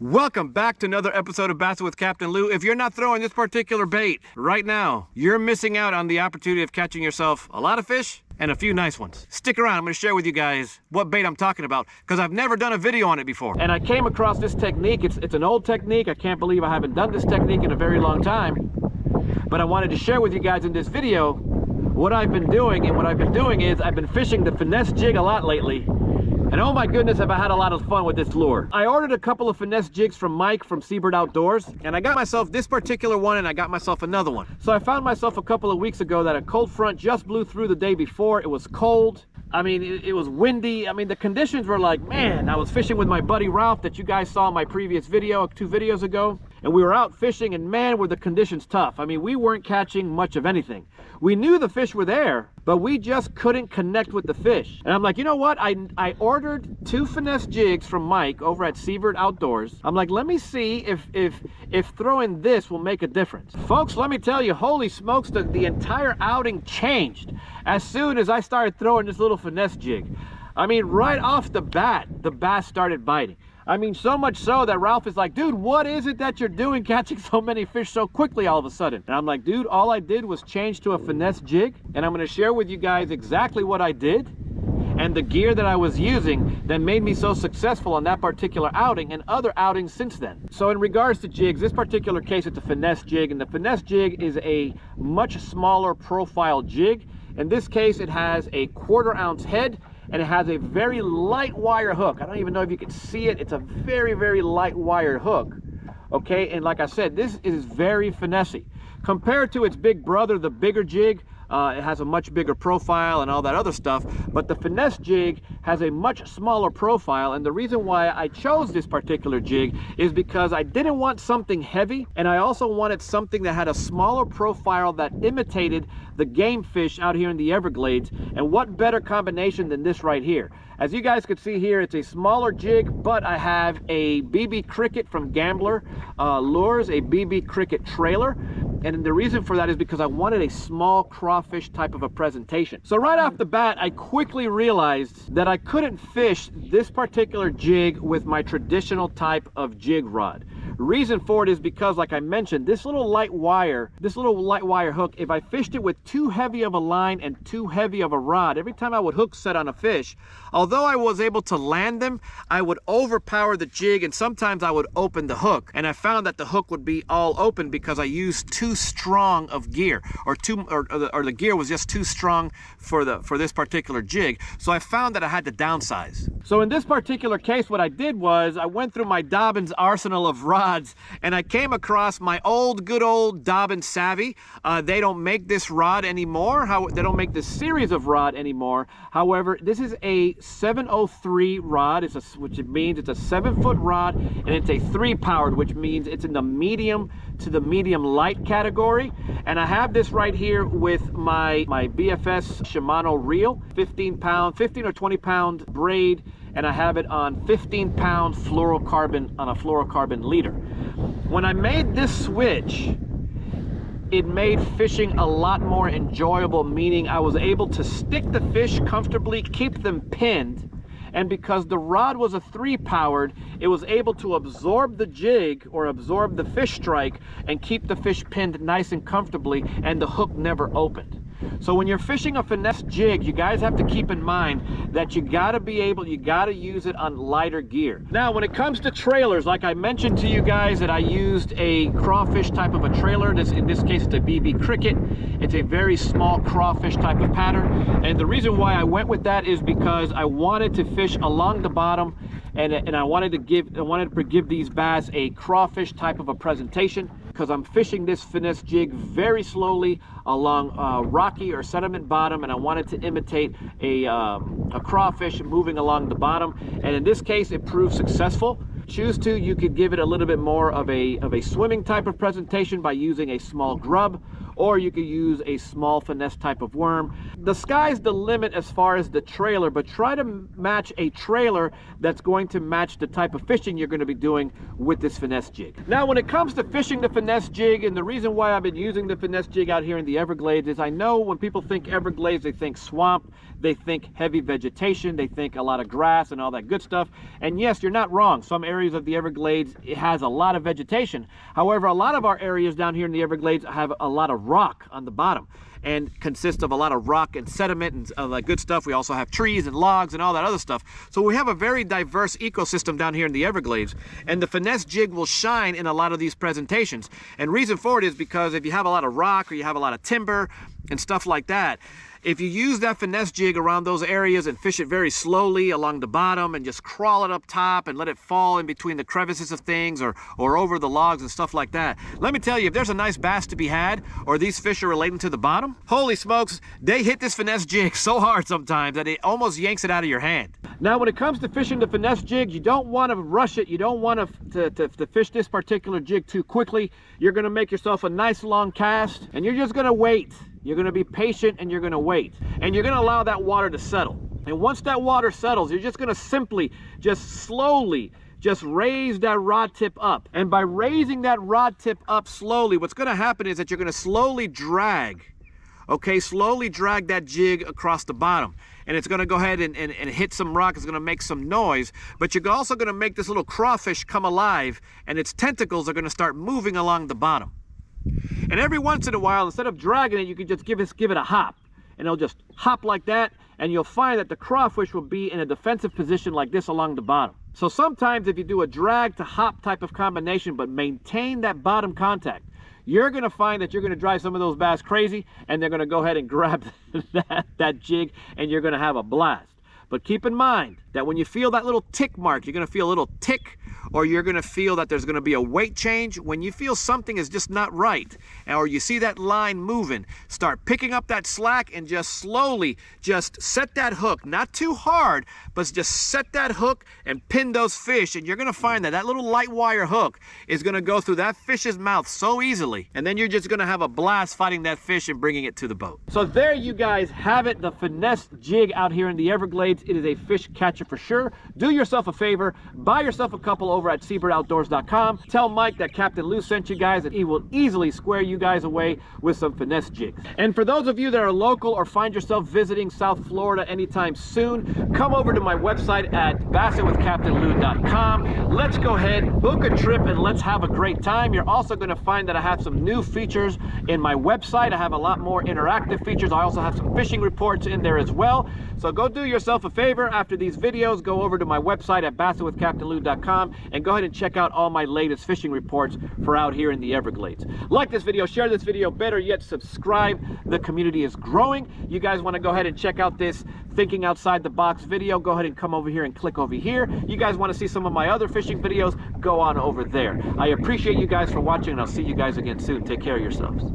Welcome back to another episode of Bassin with Captain Lou. If you're not throwing this particular bait right now, you're missing out on the opportunity of catching yourself a lot of fish and a few nice ones. Stick around, I'm gonna share with you guys what bait I'm talking about because I've never done a video on it before. And I came across this technique. It's an old technique. I can't believe I haven't done this technique in a very long time. But I wanted to share with you guys in this video what I've been doing. And what I've been doing is I've been fishing the Finesse Jig a lot lately. And oh my goodness, have I had a lot of fun with this lure. I ordered a couple of Finesse Jigs from Mike from Seabird Outdoors, and I got myself this particular one and I got myself another one. So I found myself a couple of weeks ago that a cold front just blew through the day before. It was cold. I mean, it was windy. I mean, the conditions were like, man, I was fishing with my buddy Ralph that you guys saw in my previous video, 2 videos ago. And we were out fishing and man, were the conditions tough. I mean, we weren't catching much of anything. We knew the fish were there, but we just couldn't connect with the fish. And I'm like, you know what? I ordered 2 Finesse Jigs from Mike over at Seabird Outdoors. I'm like, let me see if throwing this will make a difference. Folks, let me tell you, holy smokes, the entire outing changed as soon as I started throwing this little Finesse Jig. I mean, right off the bat, the bass started biting. I mean, so much so that Ralph is like, dude, what is it that you're doing catching so many fish so quickly all of a sudden? And I'm like, dude, all I did was change to a Finesse Jig, and I'm going to share with you guys exactly what I did and the gear that I was using that made me so successful on that particular outing and other outings since then. So in regards to jigs, this particular case, it's a Finesse Jig, and the Finesse Jig is a much smaller profile jig. In this case, it has a 1/4 ounce head, and it has a very light wire hook. I don't even know if you can see it. It's a very, very light wire hook. Okay, and like I said, this is very finessey. Compared to its big brother, the bigger jig, it has a much bigger profile and all that other stuff, but the Finesse Jig has a much smaller profile, and the reason why I chose this particular jig is because I didn't want something heavy, and I also wanted something that had a smaller profile that imitated the game fish out here in the Everglades. And what better combination than this right here? As you guys can see here, it's a smaller jig, but I have a BB Cricket from Gambler Lures, a BB Cricket trailer. And the reason for that is because I wanted a small crawfish type of a presentation. So right off the bat, I quickly realized that I couldn't fish this particular jig with my traditional type of jig rod. Reason for it is because, like I mentioned, this little light wire hook, if I fished it with too heavy of a line and too heavy of a rod, every time I would hook set on a fish, although I was able to land them, I would overpower the jig, and sometimes I would open the hook. And I found that the hook would be all open because I used too strong of gear, or the gear was just too strong for this particular jig. So I found that I had to downsize. So in this particular case, what I did was I went through my Dobbins arsenal of rods, and I came across my good old Dobbins Savvy. They don't make this rod anymore. They don't make this series of rod anymore. However, this is a 703 rod, which means it's a 7-foot rod, and it's a 3-powered, which means it's in the medium to the medium light category. And I have this right here with my BFS Shimano reel, 15 or 20 pound braid, and I have it on 15-pound fluorocarbon on a fluorocarbon leader. When I made this switch, it made fishing a lot more enjoyable, meaning I was able to stick the fish comfortably, keep them pinned, and because the rod was a 3-powered, it was able to absorb the jig or absorb the fish strike and keep the fish pinned nice and comfortably, and the hook never opened. So when you're fishing a Finesse Jig, you guys have to keep in mind that you gotta use it on lighter gear. Now, when it comes to trailers, like I mentioned to you guys that I used a crawfish type of a trailer. In this case, it's a BB Cricket. It's a very small crawfish type of pattern. And the reason why I went with that is because I wanted to fish along the bottom, and I wanted to give these bass a crawfish type of a presentation, because I'm fishing this Finesse Jig very slowly along rocky or sediment bottom, and I wanted to imitate a crawfish moving along the bottom. And in this case, it proved successful. Choose to, you could give it a little bit more of a swimming type of presentation by using a small grub, or you could use a small finesse type of worm. The sky's the limit as far as the trailer, but try to match a trailer that's going to match the type of fishing you're going to be doing with this finesse jig. Now, when it comes to fishing the finesse jig, and the reason why I've been using the finesse jig out here in the Everglades is I know when people think Everglades, they think swamp, they think heavy vegetation, they think a lot of grass and all that good stuff. And yes, you're not wrong. Some areas of the Everglades, it has a lot of vegetation. However, a lot of our areas down here in the Everglades have a lot of rock on the bottom and consist of a lot of rock and sediment and all that good stuff. We also have trees and logs and all that other stuff. So we have a very diverse ecosystem down here in the Everglades, and the finesse jig will shine in a lot of these presentations. And reason for it is because if you have a lot of rock or you have a lot of timber and stuff like that, if you use that finesse jig around those areas and fish it very slowly along the bottom and just crawl it up top and let it fall in between the crevices of things or over the logs and stuff like that, let me tell you, if there's a nice bass to be had or these fish are relating to the bottom, holy smokes, they hit this finesse jig so hard sometimes that it almost yanks it out of your hand. Now, when it comes to fishing the finesse jig, you don't want to rush it. You don't want to fish this particular jig too quickly. You're going to make yourself a nice long cast, and you're just going to wait. You're going to be patient, and you're going to wait. And you're going to allow that water to settle. And once that water settles, you're just going to simply, just slowly, just raise that rod tip up. And by raising that rod tip up slowly, what's going to happen is that you're going to slowly drag, okay, slowly drag that jig across the bottom. And it's going to go ahead and hit some rock. It's going to make some noise. But you're also going to make this little crawfish come alive, and its tentacles are going to start moving along the bottom. And every once in a while, instead of dragging it, you can just give it a hop. And it'll just hop like that, and you'll find that the crawfish will be in a defensive position like this along the bottom. So sometimes if you do a drag to hop type of combination, but maintain that bottom contact, you're going to find that you're going to drive some of those bass crazy, and they're going to go ahead and grab that jig, and you're going to have a blast. But keep in mind that when you feel that little tick mark, you're going to feel a little tick, or you're going to feel that there's going to be a weight change. When you feel something is just not right, or you see that line moving, start picking up that slack and just slowly just set that hook, not too hard, but just set that hook and pin those fish. And you're going to find that that little light wire hook is going to go through that fish's mouth so easily. And then you're just going to have a blast fighting that fish and bringing it to the boat. So there you guys have it, the finesse jig out here in the Everglades. It is a fish catcher for sure. Do yourself a favor, buy yourself a couple over at SeabirdOutdoors.com. Tell Mike that Captain Lou sent you guys, and he will easily square you guys away with some finesse jigs. And for those of you that are local or find yourself visiting South Florida anytime soon, come over to my website at bassetwithcaptainlou.com. Let's go ahead, book a trip, and let's have a great time. You're also going to find that I have some new features in my website. I have a lot more interactive features. I also have some fishing reports in there as well. So go do yourself a favor. After these videos, go over to my website at bassetwithcaptainlou.com and go ahead and check out all my latest fishing reports for out here in the Everglades. Like this video, share this video, better yet, subscribe. The community is growing. You guys want to go ahead and check out this Thinking Outside the Box video, go ahead and come over here and click over here. You guys want to see some of my other fishing videos, go on over there. I appreciate you guys for watching, and I'll see you guys again soon. Take care of yourselves.